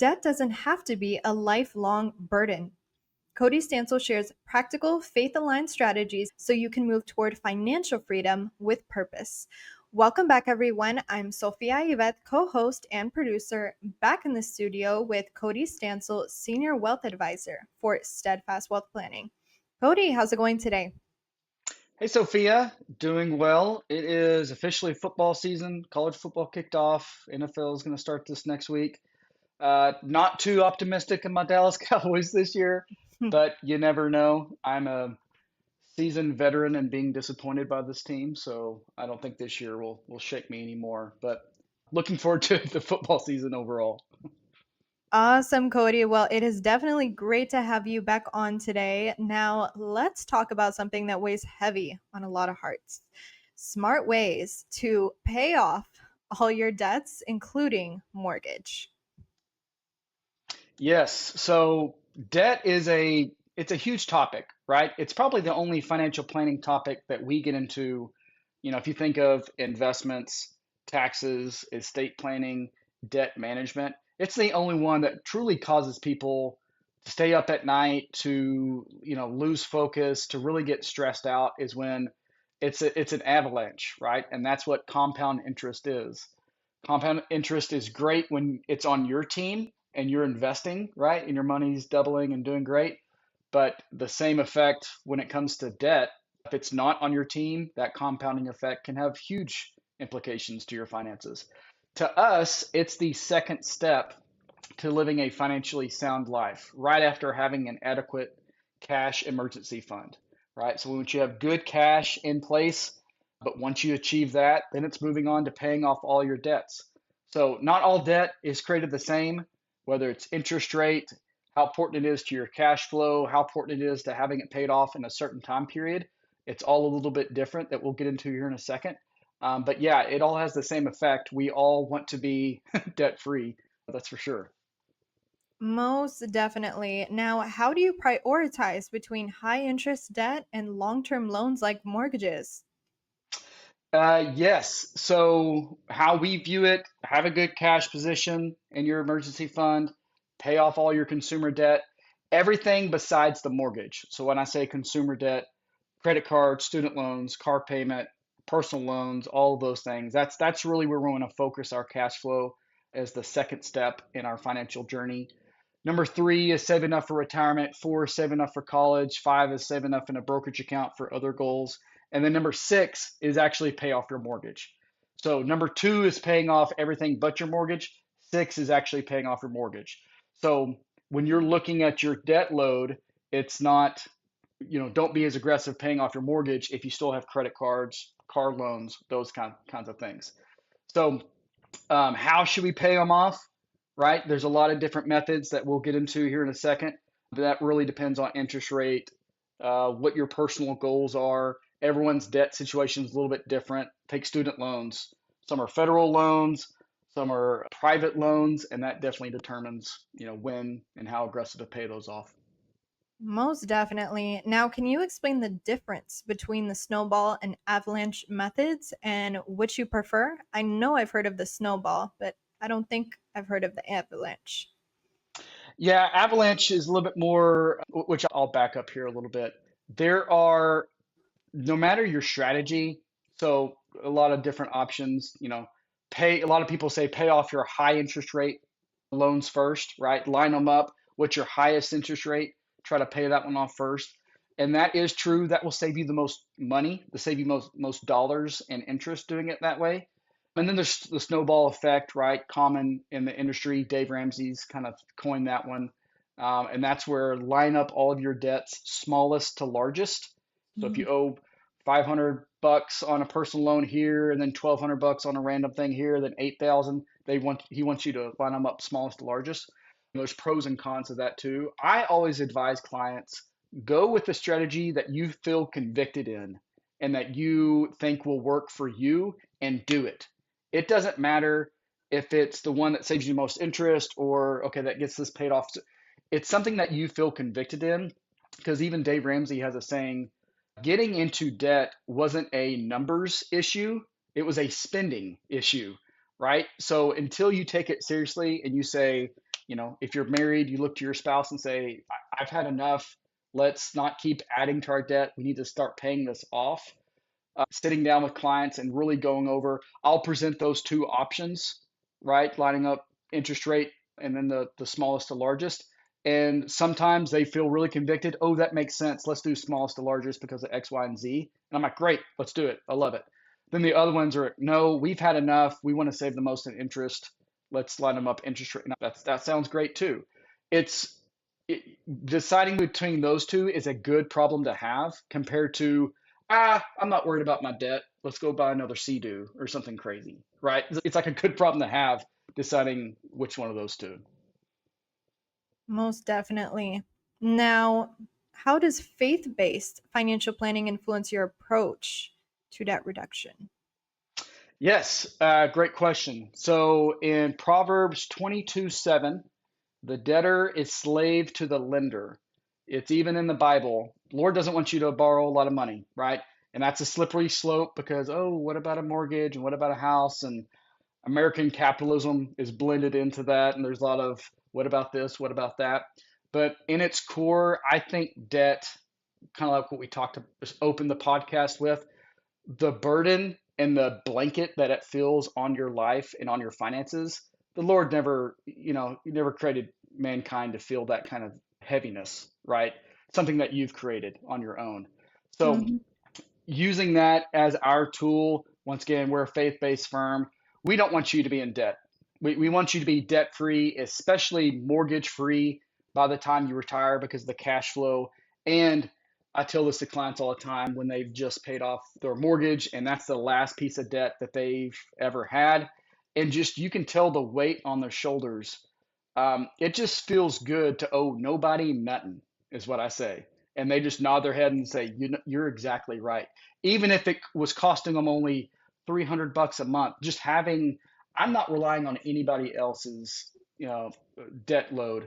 debt doesn't have to be a lifelong burden. Cody Stansell shares practical, faith aligned strategies so you can move toward financial freedom with purpose. Welcome back, everyone. I'm Sophia Yvette, co host and producer, back in the studio with Cody Stansell, Senior Wealth Advisor for Steadfast Wealth Planning. Cody, how's it going today? Hey Sophia, doing well. It is officially football season. College football kicked off. NFL is going to start this next week. Not too optimistic in my Dallas Cowboys this year, but you never know. I'm a seasoned veteran and being disappointed by this team, so I don't think this year will shake me anymore. But looking forward to the football season overall. Awesome, Cody. Well, it is definitely great to have you back on today. Now, let's talk about something that weighs heavy on a lot of hearts: smart ways to pay off all your debts, including mortgage. Yes, so debt is it's a huge topic, right? It's probably the only financial planning topic that we get into. If you think of investments, taxes, estate planning, debt management, it's the only one that truly causes people to stay up at night, to, lose focus, to really get stressed out is when it's an avalanche, right? And that's what compound interest is. Compound interest is great when it's on your team and you're investing, right? And your money's doubling and doing great. But the same effect when it comes to debt, if it's not on your team, that compounding effect can have huge implications to your finances. To us, it's the second step to living a financially sound life, right after having an adequate cash emergency fund, right? So once you have good cash in place, but once you achieve that, then it's moving on to paying off all your debts. So not all debt is created the same, whether it's interest rate, how important it is to your cash flow, how important it is to having it paid off in a certain time period. It's all a little bit different that we'll get into here in a second. But yeah, it all has the same effect. We all want to be debt free, that's for sure. Most definitely. Now, how do you prioritize between high interest debt and long term loans like mortgages? Yes. So how we view it, have a good cash position in your emergency fund, pay off all your consumer debt, everything besides the mortgage. So when I say consumer debt, credit card, student loans, car payment, personal loans, all of those things. That's really where we want to focus our cash flow as the second step in our financial journey. Number three is save enough for retirement. Four is save enough for college. Five is save enough in a brokerage account for other goals. And then number six is actually pay off your mortgage. So number two is paying off everything but your mortgage. Six is actually paying off your mortgage. So when you're looking at your debt load, it's not, don't be as aggressive paying off your mortgage if you still have credit cards, car loans, those kinds of things. So how should we pay them off? Right? There's a lot of different methods that we'll get into here in a second. But that really depends on interest rate, what your personal goals are. Everyone's debt situation is a little bit different. Take student loans. Some are federal loans, some are private loans, and that definitely determines, when and how aggressive to pay those off. Most definitely. Now, can you explain the difference between the snowball and avalanche methods and which you prefer? I know I've heard of the snowball, but I don't think I've heard of the avalanche. Yeah, Avalanche is a little bit more, which I'll back up here a little bit. There are, no matter your strategy, so a lot of different options, a lot of people say pay off your high interest rate loans first, right? Line them up. What's your highest interest rate? Try to pay that one off first. And that is true. That will save you the most money, to save you most dollars in interest doing it that way. And then there's the snowball effect, right? Common in the industry. Dave Ramsey's kind of coined that one. And that's where line up all of your debts, smallest to largest. So if you owe 500 bucks on a personal loan here, and then 1,200 bucks on a random thing here, then 8,000, he wants you to line them up smallest to largest. And there's pros and cons of that too. I always advise clients, go with the strategy that you feel convicted in and that you think will work for you, and do it. It doesn't matter if it's the one that saves you most interest, or okay, that gets this paid off. It's something that you feel convicted in, because even Dave Ramsey has a saying, getting into debt wasn't a numbers issue, it was a spending issue, right? So until you take it seriously and you say, If you're married, you look to your spouse and say, I've had enough. Let's not keep adding to our debt. We need to start paying this off. Sitting down with clients and really going over, I'll present those two options, right? Lining up interest rate and then the smallest to largest. And sometimes they feel really convicted. Oh, that makes sense. Let's do smallest to largest because of X, Y, and Z. And I'm like, great, let's do it. I love it. Then the other ones are, no, we've had enough. We want to save the most in interest. Let's line them up interest rate. That sounds great too. It's it, Deciding between those two is a good problem to have compared to, I'm not worried about my debt. Let's go buy another Sea-Doo or something crazy, right? It's like a good problem to have deciding which one of those two. Most definitely. Now, how does faith-based financial planning influence your approach to debt reduction? Yes, great question. So in Proverbs 22:7, the debtor is slave to the lender. It's even in the Bible. The Lord doesn't want you to borrow a lot of money, right? And that's a slippery slope because, oh, what about a mortgage and what about a house? And American capitalism is blended into that. And there's a lot of what about this? What about that? But in its core, I think debt, kind of like what we talked to just open the podcast with, the burden and the blanket that it feels on your life and on your finances, the Lord never, He never created mankind to feel that kind of heaviness, right? Something that you've created on your own. So Mhm. using that as our tool, once again, we're a faith-based firm. We don't want you to be in debt. We want you to be debt free, especially mortgage free by the time you retire because of the cash flow. And I tell this to clients all the time when they've just paid off their mortgage and that's the last piece of debt that they've ever had. And just you can tell the weight on their shoulders. It just feels good to owe nobody nothing, is what I say. And they just nod their head and say, you're exactly right. Even if it was costing them only $300 a month, just having, I'm not relying on anybody else's, debt load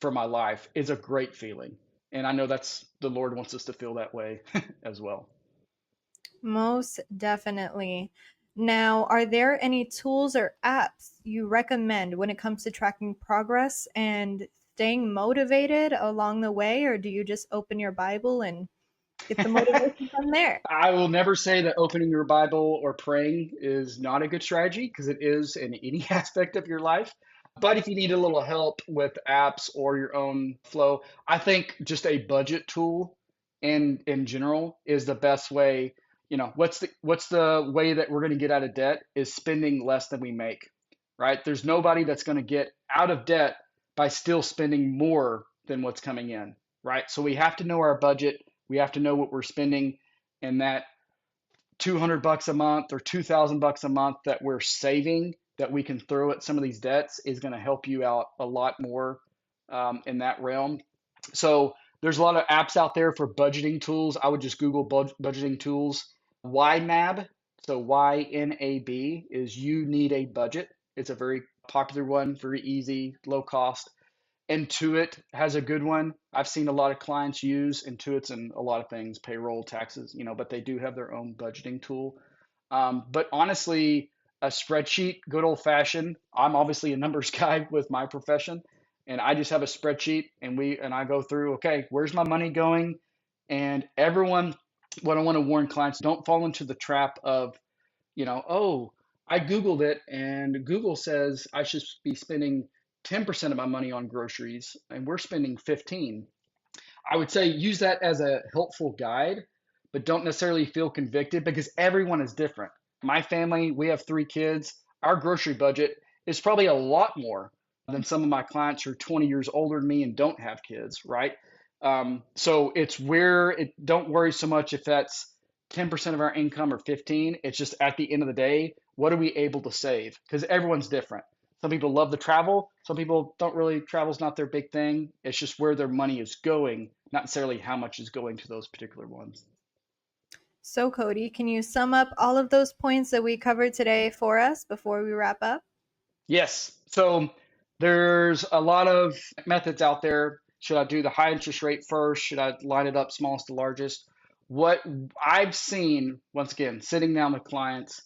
for my life is a great feeling. And I know that's the Lord wants us to feel that way as well. Most definitely. Now, are there any tools or apps you recommend when it comes to tracking progress and staying motivated along the way, or do you just open your Bible and get the motivation from there? I will never say that opening your Bible or praying is not a good strategy because it is in any aspect of your life. But if you need a little help with apps or your own flow, I think just a budget tool in general is the best way. What's the way that we're going to get out of debt is spending less than we make, right? There's nobody that's going to get out of debt by still spending more than what's coming in, right? So we have to know our budget. We have to know what we're spending, and that $200 a month or $2,000 a month that we're saving that we can throw at some of these debts is going to help you out a lot more in that realm. So there's a lot of apps out there for budgeting tools. I would just Google budgeting tools. YNAB, so YNAB is you need a budget. It's a very popular one, very easy, low cost. Intuit has a good one. I've seen a lot of clients use Intuit's in a lot of things, payroll, taxes, but they do have their own budgeting tool. But honestly, a spreadsheet, good old fashioned. I'm obviously a numbers guy with my profession, and I just have a spreadsheet, and I go through. Okay, where's my money going? And everyone, what I want to warn clients, don't fall into the trap of, oh, I Googled it and Google says I should be spending 10% of my money on groceries and we're spending 15. I would say use that as a helpful guide, but don't necessarily feel convicted because everyone is different. My family, we have 3 kids. Our grocery budget is probably a lot more than some of my clients who are 20 years older than me and don't have kids, right? So it's where it don't worry so much if that's 10% of our income or 15. It's just at the end of the day, what are we able to save? Because everyone's different. Some people love to travel. Some people don't really, travel's not their big thing. It's just where their money is going, not necessarily how much is going to those particular ones. So, Cody, can you sum up all of those points that we covered today for us before we wrap up? Yes. So there's a lot of methods out there. Should I do the high interest rate first? Should I line it up smallest to largest? What I've seen, once again, sitting down with clients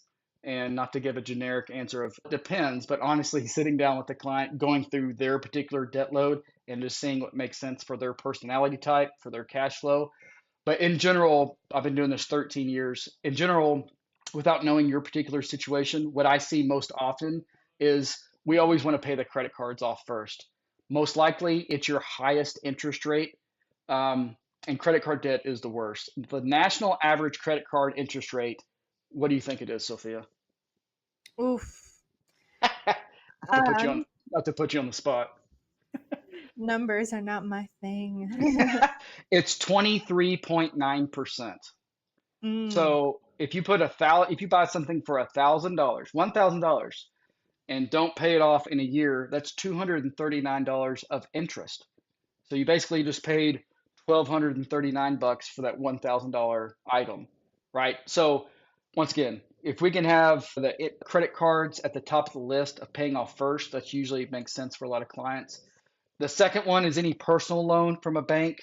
And not to give a generic answer of depends, but honestly, sitting down with the client, going through their particular debt load and just seeing what makes sense for their personality type, for their cash flow. But in general, I've been doing this 13 years. In general, without knowing your particular situation, what I see most often is we always want to pay the credit cards off first. Most likely, it's your highest interest rate, and credit card debt is the worst. The national average credit card interest rate, what do you think it is, Sophia? Oof. To put you on, Um, not to put you on the spot. Numbers are not my thing. It's 23.9%. Mm. So if you buy something for $1,000, $1,000, and don't pay it off in a year, that's $239 of interest. So you basically just paid 1,239 bucks for that $1,000 item, right? So once again, if we can have credit cards at the top of the list of paying off first, that usually makes sense for a lot of clients. The second one is any personal loan from a bank.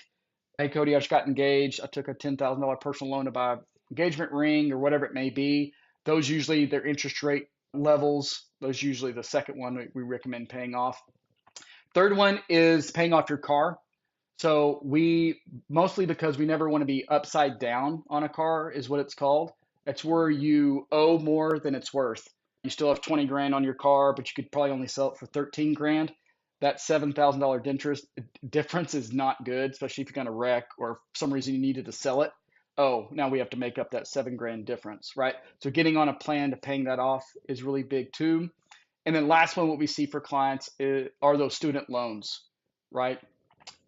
Hey, Cody, I just got engaged. I took a $10,000 personal loan to buy an engagement ring or whatever it may be. Those usually their interest rate levels. Those usually the second one we recommend paying off. Third one is paying off your car. So we mostly because we never want to be upside down on a car is what it's called. That's where you owe more than it's worth. You still have 20 grand on your car, but you could probably only sell it for 13 grand. That $7,000 difference is not good, especially if you're going to wreck or for some reason you needed to sell it. Oh, now we have to make up that 7 grand difference, right? So getting on a plan to paying that off is really big too. And then last one, what we see for clients are those student loans, right?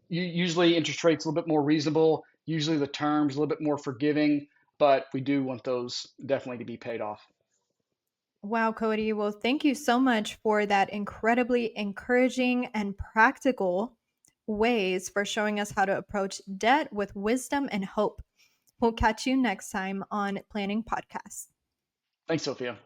Usually interest rates a little bit more reasonable. Usually the terms a little bit more forgiving, but we do want those definitely to be paid off. Wow, Cody. Well, thank you so much for that incredibly encouraging and practical ways for showing us how to approach debt with wisdom and hope. We'll catch you next time on Planning Podcast. Thanks, Sophia.